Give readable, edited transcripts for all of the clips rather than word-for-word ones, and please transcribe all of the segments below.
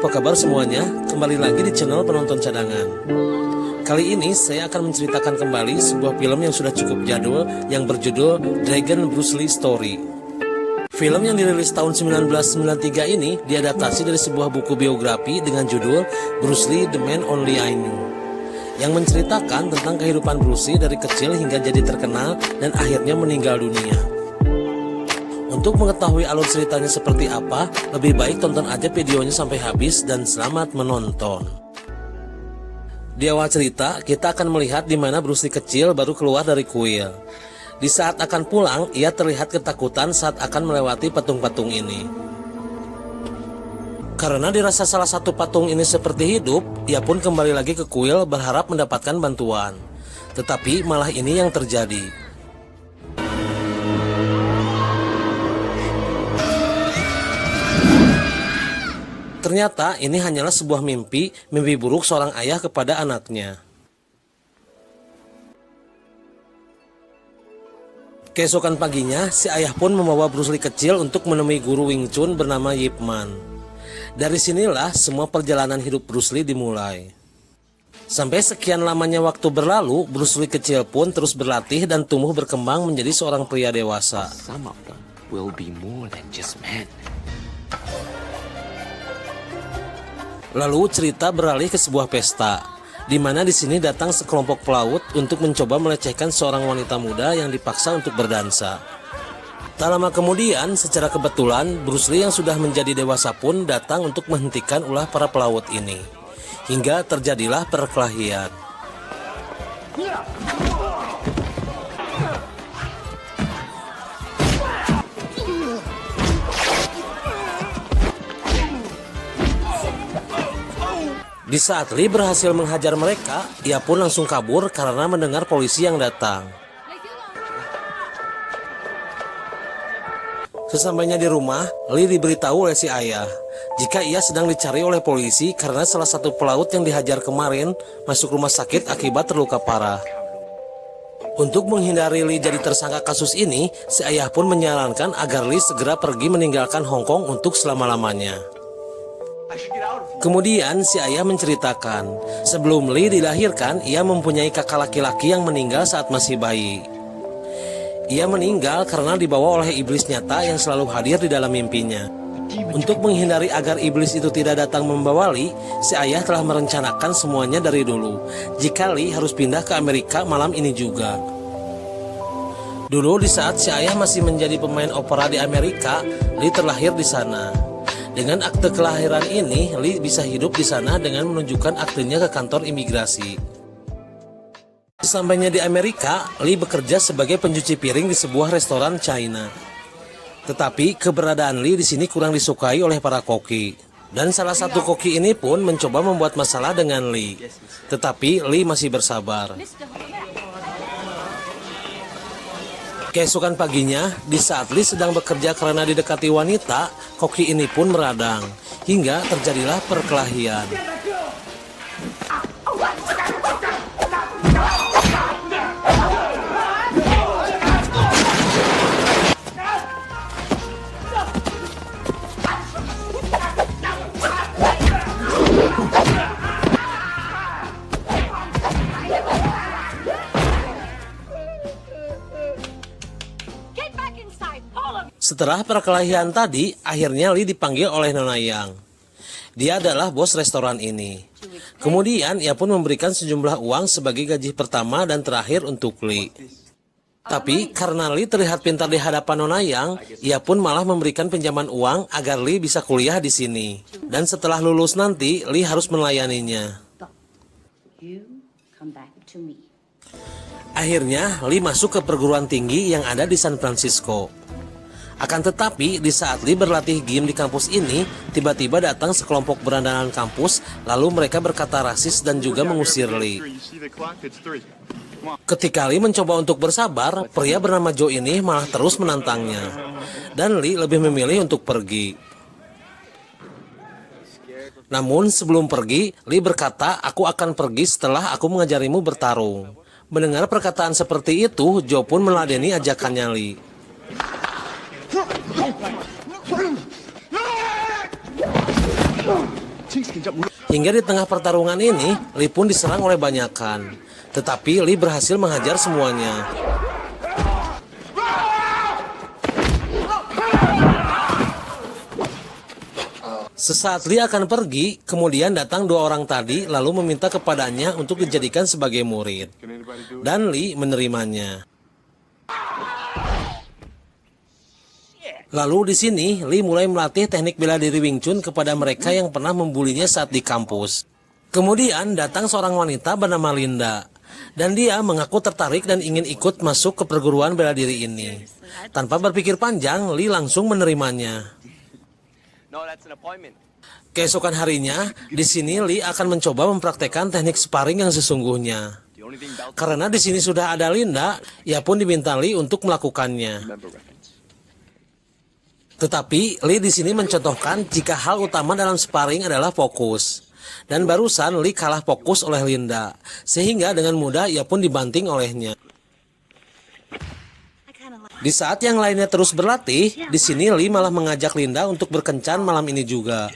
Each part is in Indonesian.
apa kabar semuanya? Kembali lagi di channel Penonton Cadangan. Kali ini saya akan menceritakan kembali sebuah film yang sudah cukup jadul yang berjudul Dragon Bruce Lee Story. Film yang dirilis tahun 1993 ini diadaptasi dari sebuah buku biografi dengan judul Bruce Lee The Man Only I Knew, yang menceritakan tentang kehidupan Bruce Lee dari kecil hingga jadi terkenal dan akhirnya meninggal dunia. Untuk mengetahui alur ceritanya seperti apa, lebih baik tonton aja videonya sampai habis dan selamat menonton. Di awal cerita, kita akan melihat di mana Bruce Lee kecil baru keluar dari kuil. Di saat akan pulang, ia terlihat ketakutan saat akan melewati patung-patung ini. Karena dirasa salah satu patung ini seperti hidup, ia pun kembali lagi ke kuil berharap mendapatkan bantuan. Tetapi malah ini yang terjadi. Ternyata ini hanyalah sebuah mimpi buruk seorang ayah kepada anaknya. Keesokan paginya, si ayah pun membawa Bruce Lee kecil untuk menemui guru Wing Chun bernama Yip Man. Dari sinilah semua perjalanan hidup Bruce Lee dimulai. Sampai sekian lamanya waktu berlalu, Bruce Lee kecil pun terus berlatih dan tumbuh berkembang menjadi seorang pria dewasa. Some of them will be more than just men. Lalu cerita beralih ke sebuah pesta, di mana di sini datang sekelompok pelaut untuk mencoba melecehkan seorang wanita muda yang dipaksa untuk berdansa. Tak lama kemudian, secara kebetulan Bruce Lee yang sudah menjadi dewasa pun datang untuk menghentikan ulah para pelaut ini, hingga terjadilah perkelahian. Di saat Lee berhasil menghajar mereka, ia pun langsung kabur karena mendengar polisi yang datang. Sesampainya di rumah, Lee diberitahu oleh si ayah jika ia sedang dicari oleh polisi karena salah satu pelaut yang dihajar kemarin masuk rumah sakit akibat terluka parah. Untuk menghindari Lee jadi tersangka kasus ini, si ayah pun menyarankan agar Lee segera pergi meninggalkan Hong Kong untuk selama-lamanya. Kemudian si ayah menceritakan, sebelum Lee dilahirkan, ia mempunyai kakak laki-laki yang meninggal saat masih bayi. Ia meninggal karena dibawa oleh iblis nyata yang selalu hadir di dalam mimpinya. Untuk menghindari agar iblis itu tidak datang membawa Lee, si ayah telah merencanakan semuanya dari dulu, jika Lee harus pindah ke Amerika malam ini juga. Dulu di saat si ayah masih menjadi pemain opera di Amerika, Lee terlahir di sana. Dengan akte kelahiran ini, Lee bisa hidup di sana dengan menunjukkan aktenya ke kantor imigrasi. Sesampainya di Amerika, Lee bekerja sebagai pencuci piring di sebuah restoran China. Tetapi keberadaan Lee di sini kurang disukai oleh para koki. Dan salah satu koki ini pun mencoba membuat masalah dengan Lee. Tetapi Lee masih bersabar. Keesokan paginya, di saat Lee sedang bekerja karena didekati wanita, koki ini pun meradang, hingga terjadilah perkelahian. Setelah perkelahian tadi, akhirnya Lee dipanggil oleh Nona Yang. Dia adalah bos restoran ini. Kemudian ia pun memberikan sejumlah uang sebagai gaji pertama dan terakhir untuk Lee. Tapi karena Lee terlihat pintar di hadapan Nona Yang, ia pun malah memberikan pinjaman uang agar Lee bisa kuliah di sini. Dan setelah lulus nanti, Lee harus melayaninya. Akhirnya Lee masuk ke perguruan tinggi yang ada di San Francisco. Akan tetapi, di saat Lee berlatih game di kampus ini, tiba-tiba datang sekelompok berandalan kampus, lalu mereka berkata rasis dan juga mengusir Lee. Ketika Lee mencoba untuk bersabar, pria bernama Joe ini malah terus menantangnya. Dan Lee lebih memilih untuk pergi. Namun sebelum pergi, Lee berkata, "Aku akan pergi setelah aku mengajarimu bertarung." Mendengar perkataan seperti itu, Joe pun meladeni ajakannya Lee. Hingga di tengah pertarungan ini, Lee pun diserang oleh banyakan. Tetapi Lee berhasil menghajar semuanya. Sesaat Lee akan pergi, kemudian datang dua orang tadi lalu meminta kepadanya untuk dijadikan sebagai murid. Dan Lee menerimanya. Lalu di sini, Lee mulai melatih teknik bela diri Wing Chun kepada mereka yang pernah membulinya saat di kampus. Kemudian datang seorang wanita bernama Linda. Dan dia mengaku tertarik dan ingin ikut masuk ke perguruan bela diri ini. Tanpa berpikir panjang, Lee langsung menerimanya. Keesokan harinya, di sini Lee akan mencoba mempraktekkan teknik sparring yang sesungguhnya. Karena di sini sudah ada Linda, ia pun diminta Lee untuk melakukannya. Tetapi Lee di sini mencontohkan jika hal utama dalam sparring adalah fokus. Dan barusan Lee kalah fokus oleh Linda, sehingga dengan mudah ia pun dibanting olehnya. Di saat yang lainnya terus berlatih, di sini Lee malah mengajak Linda untuk berkencan malam ini juga.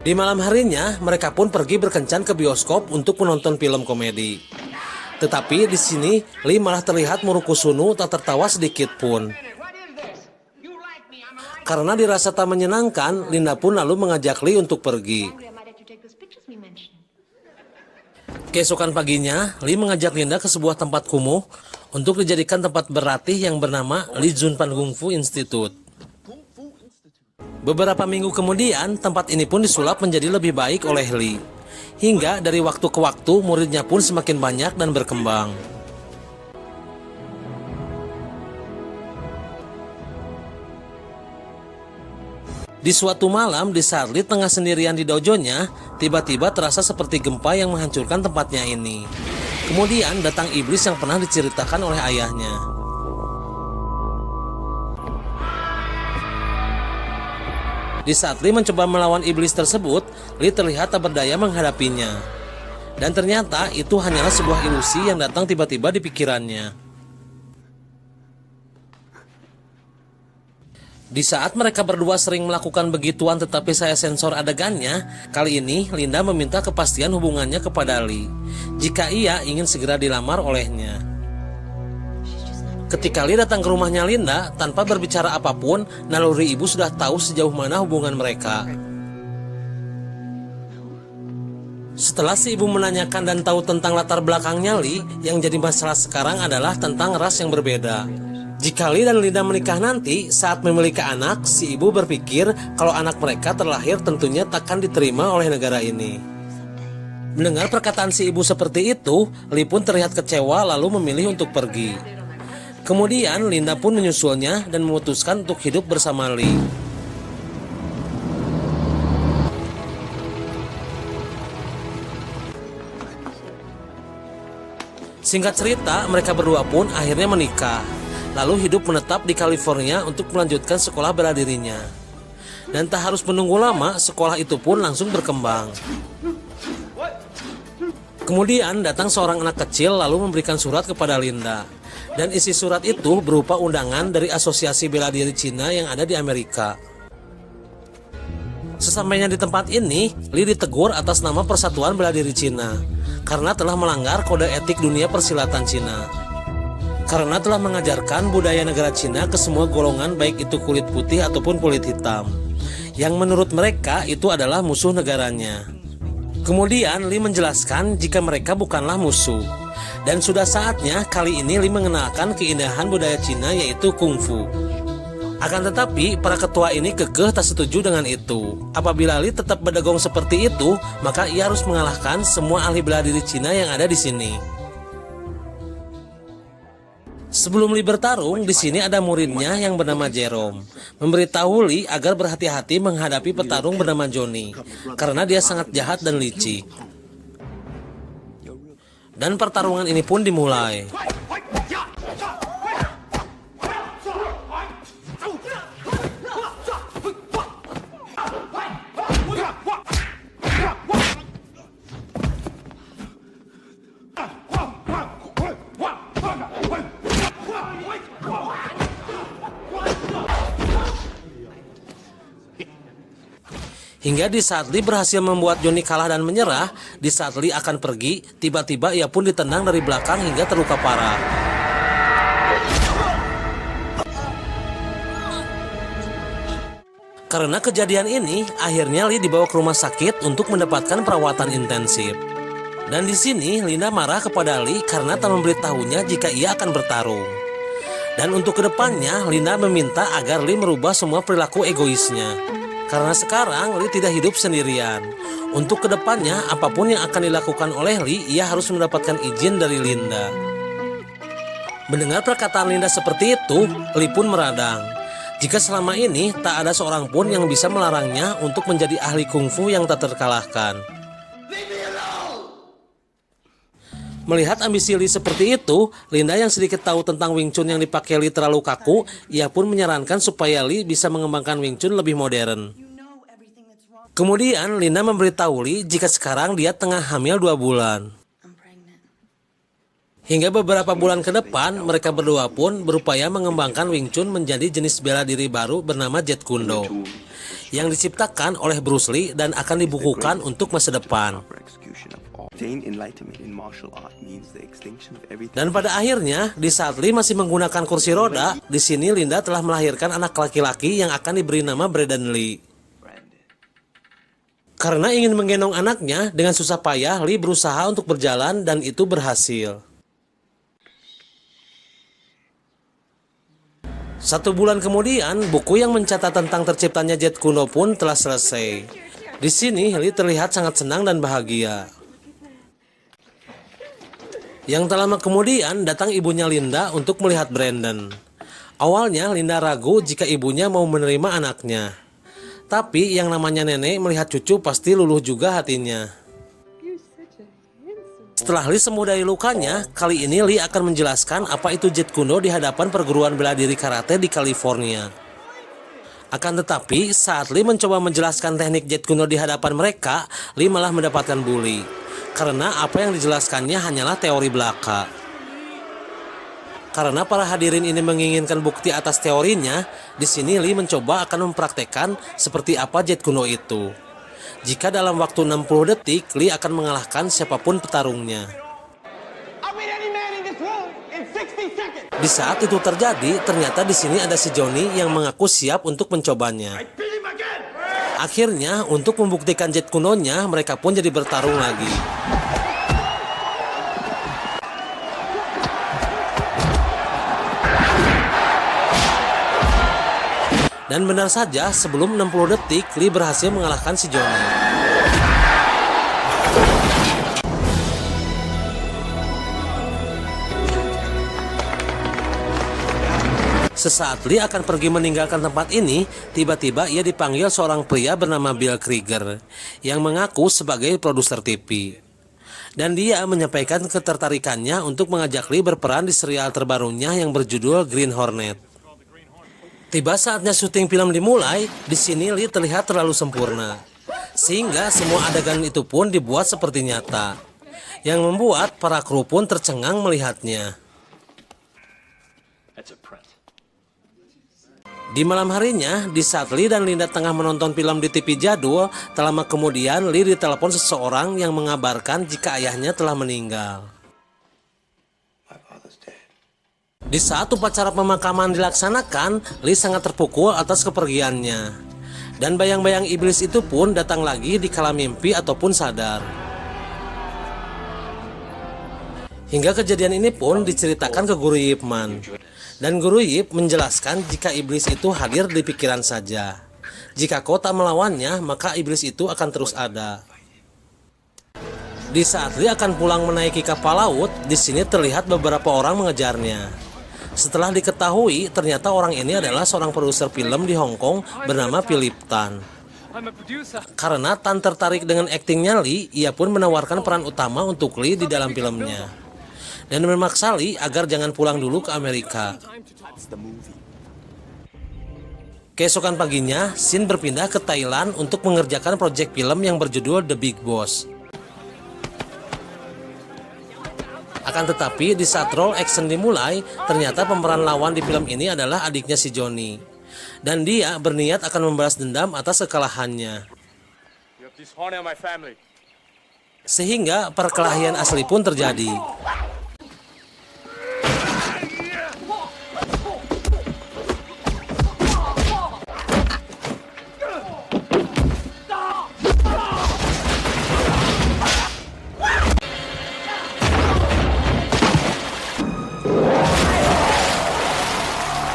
Di malam harinya, mereka pun pergi berkencan ke bioskop untuk menonton film komedi. Tetapi di sini Lee malah terlihat murukusunu tak tertawa sedikit pun. Karena dirasa tak menyenangkan, Linda pun lalu mengajak Lee untuk pergi. Keesokan paginya, Lee mengajak Linda ke sebuah tempat kumuh untuk dijadikan tempat berlatih yang bernama Lee Junpan Kung Fu Institute. Beberapa minggu kemudian, tempat ini pun disulap menjadi lebih baik oleh Lee. Hingga dari waktu ke waktu, muridnya pun semakin banyak dan berkembang. Di suatu malam, di saat Lee tengah sendirian di dojonya, tiba-tiba terasa seperti gempa yang menghancurkan tempatnya ini. Kemudian datang iblis yang pernah diceritakan oleh ayahnya. Di saat Lee mencoba melawan iblis tersebut, Lee terlihat tak berdaya menghadapinya. Dan ternyata itu hanyalah sebuah ilusi yang datang tiba-tiba di pikirannya. Di saat mereka berdua sering melakukan begituan tetapi saya sensor adegannya, kali ini Linda meminta kepastian hubungannya kepada Lee, jika ia ingin segera dilamar olehnya. Ketika Lee datang ke rumahnya Linda, tanpa berbicara apapun, naluri ibu sudah tahu sejauh mana hubungan mereka. Setelah si ibu menanyakan dan tahu tentang latar belakangnya Lee, yang jadi masalah sekarang adalah tentang ras yang berbeda. Jika Lee dan Linda menikah nanti, saat memiliki anak, si ibu berpikir kalau anak mereka terlahir tentunya takkan diterima oleh negara ini. Mendengar perkataan si ibu seperti itu, Lee pun terlihat kecewa lalu memilih untuk pergi. Kemudian Linda pun menyusulnya dan memutuskan untuk hidup bersama Lee. Singkat cerita, mereka berdua pun akhirnya menikah. Lalu hidup menetap di California untuk melanjutkan sekolah bela dirinya. Dan tak harus menunggu lama, sekolah itu pun langsung berkembang. Kemudian datang seorang anak kecil lalu memberikan surat kepada Linda. Dan isi surat itu berupa undangan dari Asosiasi Bela Diri Cina yang ada di Amerika. Sesampainya di tempat ini, Lee ditegur atas nama Persatuan Bela Diri Cina karena telah melanggar kode etik dunia persilatan Cina. Karena telah mengajarkan budaya negara Cina ke semua golongan baik itu kulit putih ataupun kulit hitam, yang menurut mereka itu adalah musuh negaranya. Kemudian Lee menjelaskan jika mereka bukanlah musuh, dan sudah saatnya kali ini Lee mengenalkan keindahan budaya Cina yaitu kungfu. Akan tetapi para ketua ini kekeh tak setuju dengan itu. Apabila Lee tetap berdagong seperti itu, maka ia harus mengalahkan semua ahli bela diri Cina yang ada di sini. Sebelum Lee bertarung, di sini ada muridnya yang bernama Jerome, memberitahu Lee agar berhati-hati menghadapi petarung bernama Johnny, karena dia sangat jahat dan licik. Dan pertarungan ini pun dimulai. Hingga di saat Lee berhasil membuat Johnny kalah dan menyerah, di saat Lee akan pergi, tiba-tiba ia pun ditendang dari belakang hingga terluka parah. Karena kejadian ini, akhirnya Lee dibawa ke rumah sakit untuk mendapatkan perawatan intensif. Dan di sini Linda marah kepada Lee karena tak memberitahunya jika ia akan bertarung. Dan untuk kedepannya, Linda meminta agar Lee merubah semua perilaku egoisnya. Karena sekarang Lee tidak hidup sendirian. Untuk kedepannya, apapun yang akan dilakukan oleh Lee, ia harus mendapatkan izin dari Linda. Mendengar perkataan Linda seperti itu, Lee pun meradang. Jika selama ini tak ada seorang pun yang bisa melarangnya untuk menjadi ahli kungfu yang tak terkalahkan. Melihat ambisi Lee seperti itu, Linda yang sedikit tahu tentang Wing Chun yang dipakai Lee terlalu kaku, ia pun menyarankan supaya Lee bisa mengembangkan Wing Chun lebih modern. Kemudian Linda memberitahu Lee jika sekarang dia tengah hamil 2 bulan. Hingga beberapa bulan ke depan, mereka berdua pun berupaya mengembangkan Wing Chun menjadi jenis bela diri baru bernama Jeet Kune Do, yang diciptakan oleh Bruce Lee dan akan dibukukan untuk masa depan. Dan pada akhirnya, di saat Lee masih menggunakan kursi roda, di sini Linda telah melahirkan anak laki-laki yang akan diberi nama Brandon Lee. Karena ingin menggendong anaknya, dengan susah payah Lee berusaha untuk berjalan dan itu berhasil. 1 bulan kemudian, buku yang mencatat tentang terciptanya Jeet Kune Do pun telah selesai. Di sini Lee terlihat sangat senang dan bahagia. Yang tak lama kemudian datang ibunya Linda untuk melihat Brandon. Awalnya Linda ragu jika ibunya mau menerima anaknya. Tapi yang namanya nenek melihat cucu pasti luluh juga hatinya. Setelah Lee sembuh dari lukanya, kali ini Lee akan menjelaskan apa itu Jeet Kune Do di hadapan perguruan bela diri karate di California. Akan tetapi, saat Lee mencoba menjelaskan teknik Jeet Kune Do di hadapan mereka, Lee malah mendapatkan bully. Karena apa yang dijelaskannya hanyalah teori belaka. Karena para hadirin ini menginginkan bukti atas teorinya, di sini Lee mencoba akan mempraktekkan seperti apa Jeet Kune Do itu. Jika dalam waktu 60 detik, Lee akan mengalahkan siapapun petarungnya. Di saat itu terjadi, ternyata di sini ada si Johnny yang mengaku siap untuk mencobanya. Akhirnya, untuk membuktikan Jeet Kune Do-nya, mereka pun jadi bertarung lagi. Dan benar saja, sebelum 60 detik, Lee berhasil mengalahkan si Johnny. Sesaat Lee akan pergi meninggalkan tempat ini, tiba-tiba ia dipanggil seorang pria bernama Bill Krieger, yang mengaku sebagai produser TV. Dan dia menyampaikan ketertarikannya untuk mengajak Lee berperan di serial terbarunya yang berjudul Green Hornet. Tiba saatnya syuting film dimulai, di sini Lee terlihat terlalu sempurna. Sehingga semua adegan itu pun dibuat seperti nyata. Yang membuat para kru pun tercengang melihatnya. Di malam harinya, di saat Lee dan Linda tengah menonton film di TV jadul, tak lama kemudian Lee ditelepon seseorang yang mengabarkan jika ayahnya telah meninggal. Di saat upacara pemakaman dilaksanakan, Lee sangat terpukul atas kepergiannya. Dan bayang-bayang iblis itu pun datang lagi di kala mimpi ataupun sadar. Hingga kejadian ini pun diceritakan ke Guru Yip Man. Dan Guru Yip menjelaskan jika iblis itu hadir di pikiran saja. Jika kau tak melawannya, maka iblis itu akan terus ada. Di saat Lee akan pulang menaiki kapal laut, di sini terlihat beberapa orang mengejarnya. Setelah diketahui, ternyata orang ini adalah seorang produser film di Hong Kong bernama Philip Tan. Karena Tan tertarik dengan aktingnya Lee, ia pun menawarkan peran utama untuk Lee di dalam filmnya. Dan memaksa Lee agar jangan pulang dulu ke Amerika. Keesokan paginya, Shin berpindah ke Thailand untuk mengerjakan proyek film yang berjudul The Big Boss. Akan tetapi, di saat role action dimulai, ternyata pemeran lawan di film ini adalah adiknya si Johnny. Dan dia berniat akan membalas dendam atas kekalahannya. dishonor my family. Sehingga perkelahian asli pun terjadi.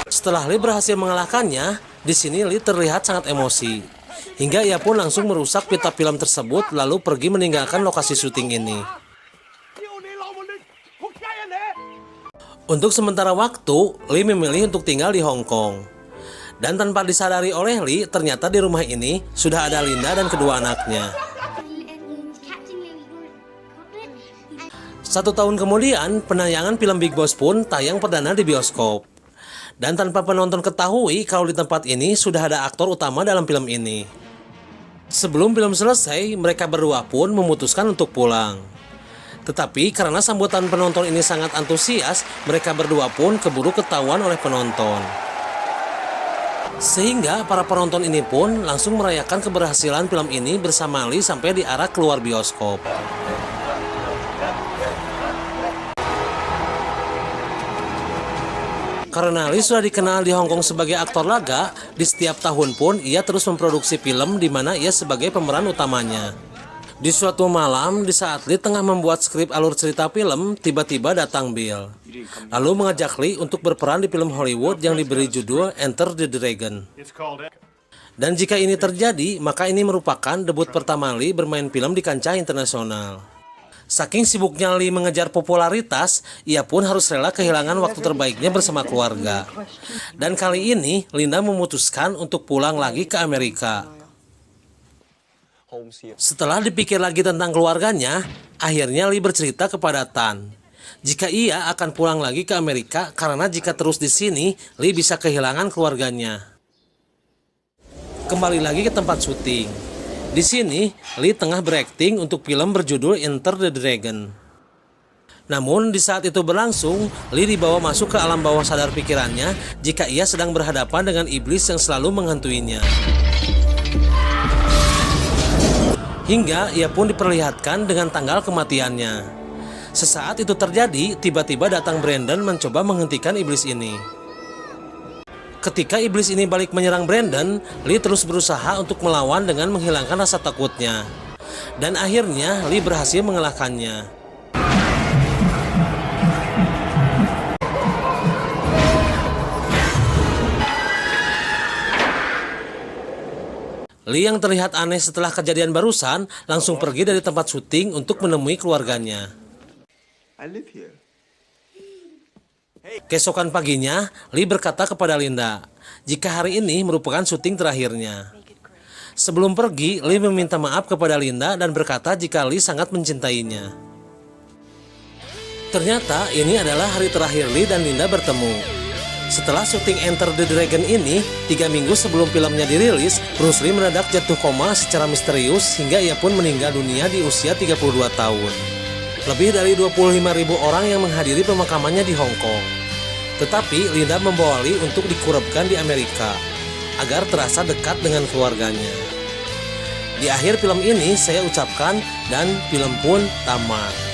Setelah Lee berhasil mengalahkannya, di sini Lee terlihat sangat emosi. Hingga ia pun langsung merusak pita film tersebut lalu pergi meninggalkan lokasi syuting ini. Untuk sementara waktu, Lee memilih untuk tinggal di Hong Kong. Dan tanpa disadari oleh Lee, ternyata di rumah ini sudah ada Linda dan kedua anaknya. 1 tahun kemudian, penayangan film Big Boss pun tayang perdana di bioskop. Dan tanpa penonton ketahui kalau di tempat ini sudah ada aktor utama dalam film ini. Sebelum film selesai, mereka berdua pun memutuskan untuk pulang. Tetapi karena sambutan penonton ini sangat antusias, mereka berdua pun keburu ketahuan oleh penonton. Sehingga para penonton ini pun langsung merayakan keberhasilan film ini bersama Lee sampai di arah keluar bioskop. Karena Lee sudah dikenal di Hong Kong sebagai aktor laga, di setiap tahun pun ia terus memproduksi film di mana ia sebagai pemeran utamanya. Di suatu malam, di saat Lee tengah membuat skrip alur cerita film, tiba-tiba datang Bill. Lalu mengajak Lee untuk berperan di film Hollywood yang diberi judul Enter the Dragon. Dan jika ini terjadi, maka ini merupakan debut pertama Lee bermain film di kancah internasional. Saking sibuknya Lee mengejar popularitas, ia pun harus rela kehilangan waktu terbaiknya bersama keluarga. Dan kali ini, Linda memutuskan untuk pulang lagi ke Amerika. Setelah dipikir lagi tentang keluarganya, akhirnya Lee bercerita kepada Tan jika ia akan pulang lagi ke Amerika karena jika terus di sini, Lee bisa kehilangan keluarganya. Kembali lagi ke tempat syuting. Di sini, Lee tengah berakting untuk film berjudul Enter the Dragon. Namun, di saat itu berlangsung, Lee dibawa masuk ke alam bawah sadar pikirannya jika ia sedang berhadapan dengan iblis yang selalu menghantuinya. Hingga ia pun diperlihatkan dengan tanggal kematiannya. Sesaat itu terjadi, tiba-tiba datang Brandon mencoba menghentikan iblis ini. Ketika iblis ini balik menyerang Brandon, Lee terus berusaha untuk melawan dengan menghilangkan rasa takutnya. Dan akhirnya Lee berhasil mengalahkannya. Lee yang terlihat aneh setelah kejadian barusan langsung pergi dari tempat syuting untuk menemui keluarganya. Keesokan paginya, Lee berkata kepada Linda, jika hari ini merupakan syuting terakhirnya. Sebelum pergi, Lee meminta maaf kepada Linda dan berkata jika Lee sangat mencintainya. Ternyata ini adalah hari terakhir Lee dan Linda bertemu. Setelah syuting Enter the Dragon ini, 3 minggu sebelum filmnya dirilis, Bruce Lee mendadak jatuh koma secara misterius hingga ia pun meninggal dunia di usia 32 tahun. Lebih dari 25.000 orang yang menghadiri pemakamannya di Hong Kong. Tetapi Linda membawa Lee untuk dikurabkan di Amerika, agar terasa dekat dengan keluarganya. Di akhir film ini saya ucapkan dan film pun tamat.